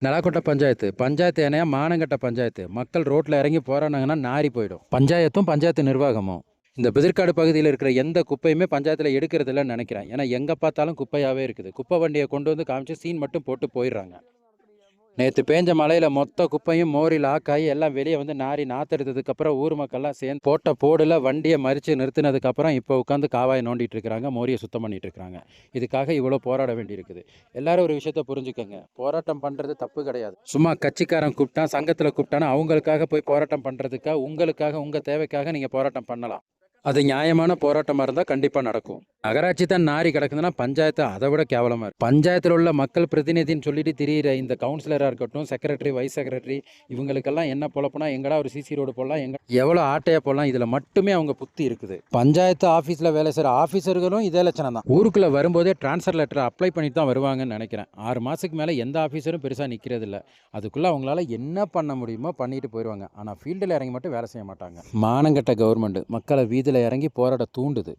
நலாக்கோட்டை பஞ்சாயத்து என்னையா மானங்கட்ட பஞ்சாயத்து. மக்கள் ரோட்டில் இறங்கி போராடினாங்கன்னா நாரி போயிடும். பஞ்சாயத்து நிர்வாகமும் இந்த பிதிர்காடு பகுதியில் இருக்கிற எந்த குப்பையுமே பஞ்சாயத்தில் எடுக்கிறதில்லன்னு நினைக்கிறேன். ஏன்னா எங்கே பார்த்தாலும் குப்பையாகவே இருக்குது. குப்பை வண்டியை கொண்டு வந்து காமிச்சு சீன் மட்டும் போட்டு போயிடுறாங்க. நேற்று பேஞ்ச மழையில் மொத்த குப்பையும் மோரில் ஆக்காயி எல்லாம் வெளியே வந்து நாரி நாத்தெடுத்ததுக்கப்புறம் ஊர் மக்கள்லாம் சேர்ந்து போட்ட போடில் வண்டியை மறித்து நிறுத்தினதுக்கப்புறம் இப்போ உட்காந்து காவாயை நோண்டிட்டு இருக்கிறாங்க, மோரியை சுத்தம் பண்ணிட்டு இருக்கிறாங்க. இதுக்காக இவ்வளோ போராட வேண்டியிருக்குது. எல்லாரும் ஒரு விஷயத்த புரிஞ்சுக்கோங்க, போராட்டம் பண்ணுறது தப்பு கிடையாது. சும்மா கட்சிக்காரன் கூப்பிட்டான், சங்கத்தில் கூப்பிட்டானா அவங்களுக்காக போய் போராட்டம் பண்ணுறதுக்காக, உங்களுக்காக, உங்கள் தேவைக்காக நீங்கள் போராட்டம் பண்ணலாம். அது நியாயமான போராட்டமாக இருந்தால் கண்டிப்பாக நடக்கும். நகராட்சி தான் நாரி கிடக்குதுன்னா பஞ்சாயத்து அதை விட கேவலமாக இருக்குது. பஞ்சாயத்தில் உள்ள மக்கள் பிரதிநிதின்னு சொல்லிட்டு திரியிற இந்த கவுன்சிலராக இருக்கட்டும், செக்ரட்டரி, வைஸ் செக்ரட்டரி, இவங்களுக்கெல்லாம் என்ன பொழப்புனா எங்கடா ஒரு சிசி ரோடு போடலாம், எவ்வளோ ஆட்டையாக போடலாம், இதில் மட்டுமே அவங்க புத்தி இருக்குது. பஞ்சாயத்து ஆஃபீஸில் வேலை செய்கிற ஆஃபீஸர்களும் இதே லட்சணம் தான். ஊருக்குள்ளே வரும்போதே டிரான்ஸ்ஃபர் லெட்டர் அப்ளை பண்ணிட்டு தான் வருவாங்கன்னு நினைக்கிறேன். 6 மாதத்துக்கு மேலே எந்த ஆஃபீஸரும் பெருசாக நிற்கிறது இல்லை. அதுக்குள்ளே அவங்களால என்ன பண்ண முடியுமோ பண்ணிட்டு போயிடுவாங்க. ஆனால் ஃபீல்டில் இறங்கி மட்டும் வேலை செய்ய மாட்டாங்க. மானங்கட்ட கவர்மெண்ட் மக்களை வீதியில் இறங்கி போராட தூண்டுது.